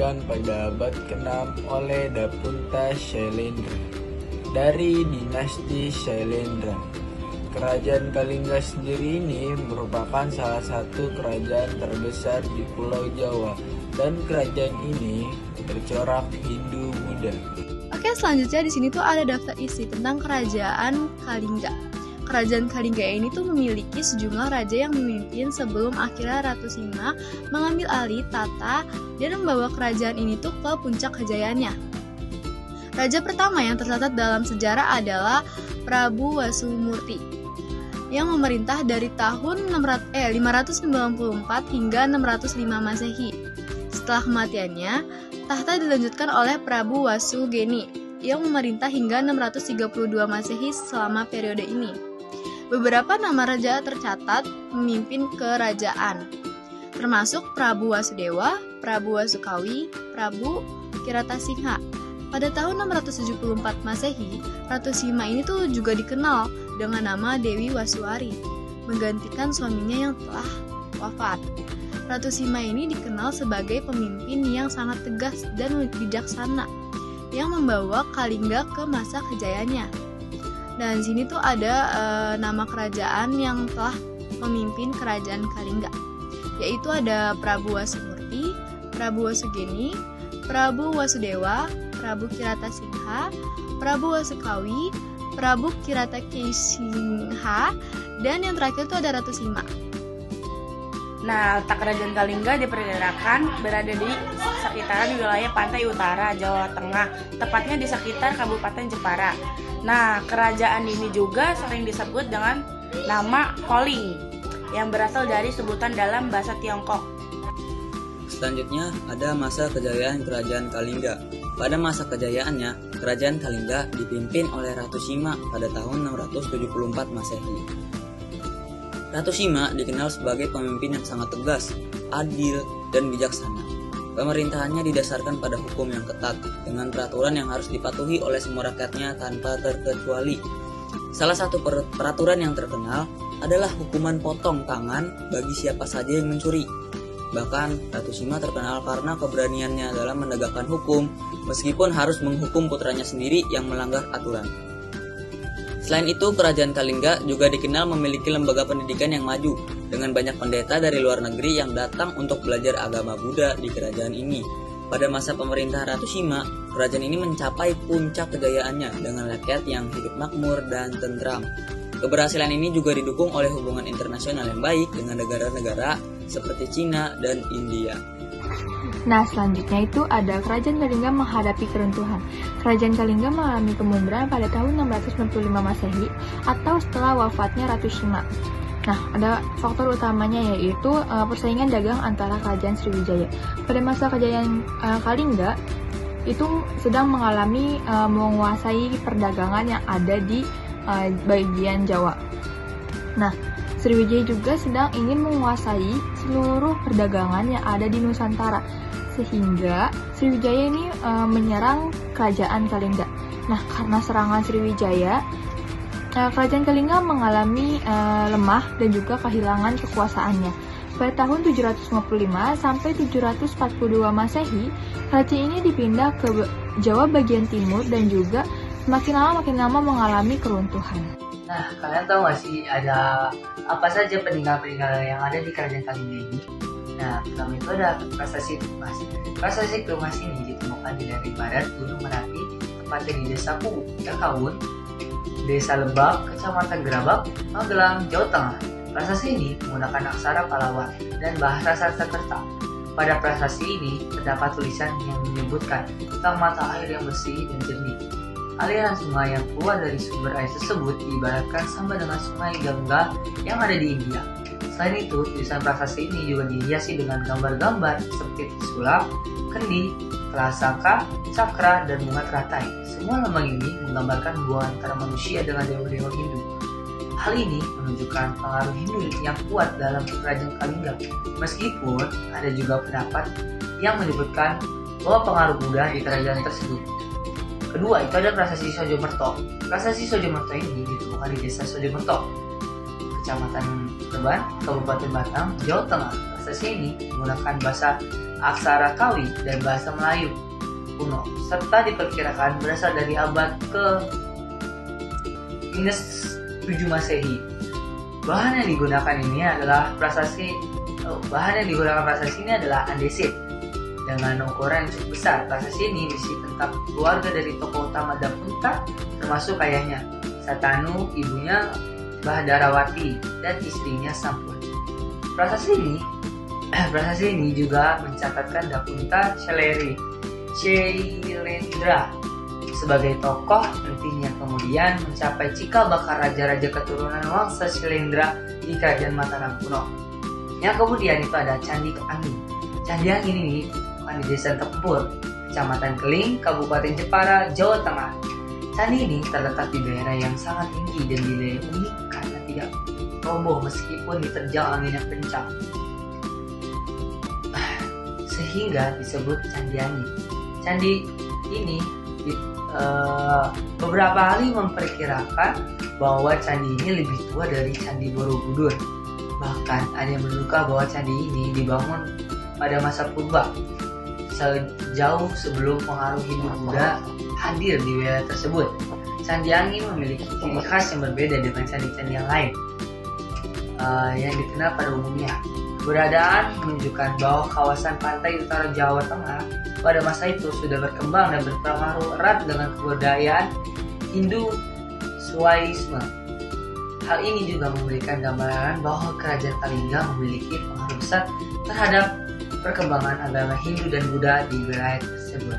didirikan pada abad ke-6 oleh Dapunta Shailendra dari dinasti Shailendra. Kerajaan Kalingga sendiri ini merupakan salah satu kerajaan terbesar di Pulau Jawa, dan kerajaan ini bercorak Hindu-Buddha. Oke, selanjutnya di sini tuh ada daftar isi tentang kerajaan Kalingga. Kerajaan Kalingga ini tuh memiliki sejumlah raja yang memimpin sebelum akhirnya Ratu Sima mengambil alih tata dan membawa kerajaan ini tuh ke puncak kejayaannya. Raja pertama yang tercatat dalam sejarah adalah Prabu Wasumurti yang memerintah dari tahun 594 hingga 605 Masehi. Setelah kematiannya, tahta dilanjutkan oleh Prabu Wasugeni yang memerintah hingga 632 Masehi selama periode ini. Beberapa nama raja tercatat memimpin kerajaan, termasuk Prabu Wasudewa, Prabu Wasukawi, Prabu Kiratasingha. Pada tahun 674 Masehi, Ratu Sima ini tuh juga dikenal dengan nama Dewi Wasuari, menggantikan suaminya yang telah wafat. Ratu Sima ini dikenal sebagai pemimpin yang sangat tegas dan bijaksana, yang membawa Kalingga ke masa kejayaannya. Dan di sini tuh ada nama kerajaan yang telah memimpin kerajaan Kalingga, yaitu ada Prabu Wasumurti, Prabu Wasugeni, Prabu Wasudewa, Prabu Kiratasingha, Prabu Wasukawi, Prabu Kiratakesingha, dan yang terakhir itu ada Ratu Sima. Nah, letak kerajaan Kalingga diperkirakan berada di sekitaran wilayah pantai utara Jawa Tengah, tepatnya di sekitar Kabupaten Jepara. Nah, kerajaan ini juga sering disebut dengan nama Holing, yang berasal dari sebutan dalam bahasa Tiongkok. Selanjutnya ada masa kejayaan Kerajaan Kalingga. Pada masa kejayaannya, Kerajaan Kalingga dipimpin oleh Ratu Sima pada tahun 674 Masehi. Ratu Sima dikenal sebagai pemimpin yang sangat tegas, adil, dan bijaksana. Pemerintahannya didasarkan pada hukum yang ketat, dengan peraturan yang harus dipatuhi oleh semua rakyatnya tanpa terkecuali. Salah satu peraturan yang terkenal adalah hukuman potong tangan bagi siapa saja yang mencuri. Bahkan, Ratu Sima terkenal karena keberaniannya dalam menegakkan hukum, meskipun harus menghukum putranya sendiri yang melanggar aturan. Selain itu, Kerajaan Kalingga juga dikenal memiliki lembaga pendidikan yang maju, dengan banyak pendeta dari luar negeri yang datang untuk belajar agama Buddha di kerajaan ini. Pada masa pemerintah Ratu Sima, kerajaan ini mencapai puncak kejayaannya dengan rakyat yang hidup makmur dan tentram. Keberhasilan ini juga didukung oleh hubungan internasional yang baik dengan negara-negara seperti Cina dan India. Nah, selanjutnya itu ada Kerajaan Kalingga menghadapi keruntuhan. Kerajaan Kalingga mengalami kemunduran pada tahun 695 Masehi atau setelah wafatnya Ratu Sima. Nah, ada faktor utamanya yaitu persaingan dagang antara Kerajaan Sriwijaya. Pada masa kejayaan Kalingga itu sedang mengalami menguasai perdagangan yang ada di bagian Jawa. Nah, Sriwijaya juga sedang ingin menguasai seluruh perdagangan yang ada di Nusantara, sehingga Sriwijaya ini menyerang Kerajaan Kalingga. Nah, karena serangan Sriwijaya, Kerajaan Kalingga mengalami lemah dan juga kehilangan kekuasaannya. Pada tahun 755 sampai 742 Masehi, kerajaan ini dipindah ke Jawa bagian timur dan juga makin lama mengalami keruntuhan. Nah, kalian tahu nggak sih ada apa saja peninggalan-peninggalan yang ada di Kerajaan Kalingga ini? Nah, pertama itu ada prasasti Tumas. Prasasti Tumas ini ditemukan di daerah barat Gunung Merapi, tepatnya di Desa Kawun, Desa Lebak, Kecamatan Gerabak, Magelang, Jawa Tengah. Prasasti ini menggunakan aksara Pallawan dan bahasa Sanskerta. Pada prasasti ini terdapat tulisan yang menyebutkan tentang mata air yang bersih dan jernih. Aliran sungai yang keluar dari sumber air tersebut diibaratkan sama dengan sungai Gangga yang ada di India. Selain itu, tulisan prasasti ini juga dihiasi dengan gambar-gambar seperti sulap, kendi, kelasaka, cakra, dan bunga teratai. Semua lambang ini menggambarkan hubungan antara manusia dengan dewa-dewa Hindu. Hal ini menunjukkan pengaruh Hindu yang kuat dalam Kerajaan Kalingga. Meskipun ada juga pendapat yang menyebutkan bahwa pengaruh Buddha di kerajaan tersebut. Kedua, itu ada prasasti Sojomerto. Prasasti Sojomerto ini ditemukan di Desa Sojomerto, Kecamatan Reban, Kabupaten Batang, Jawa Tengah. Prasasti ini menggunakan bahasa aksara Kawi dan bahasa Melayu kuno, serta diperkirakan berasal dari abad ke-7 Masehi. Bahan yang digunakan prasasti ini adalah andesit dengan ukuran yang cukup besar. Prasasti ini berisi tentang keluarga dari tokoh utama Dapunta, termasuk ayahnya Satanu, ibunya Bahdarawati, dan istrinya Sampun. Prasasti ini juga mencatatkan Dapunta Shailendra sebagai tokoh penting yang kemudian mencapai cikal bakal raja-raja keturunan Wangsa Shailendra di kerajaan Mataram kuno. Yang kemudian itu ada Candi Angin. Candi Angin ini bukan di Desa Tempur, Kecamatan Keling, Kabupaten Jepara, Jawa Tengah. Candi ini terletak di daerah yang sangat tinggi dan dinilai unik karena tidak roboh meskipun diterjang angin yang kencang, sehingga disebut Candi Angin. Candi ini beberapa ahli memperkirakan bahwa candi ini lebih tua dari Candi Borobudur. Bahkan ada yang menduga bahwa candi ini dibangun pada masa purba, sejauh sebelum pengaruh Hindu-Buddha hadir di wilayah tersebut. Candi Angin memiliki ciri khas yang berbeda dengan candi-candi yang lain yang dikenal pada umumnya. Keberadaan menunjukkan bahwa kawasan pantai utara Jawa Tengah pada masa itu sudah berkembang dan berpengaruh erat dengan kebudayaan Hindu Swaisme. Hal ini juga memberikan gambaran bahwa kerajaan Kalingga memiliki pengaruh besar terhadap perkembangan agama Hindu dan Buddha di wilayah tersebut.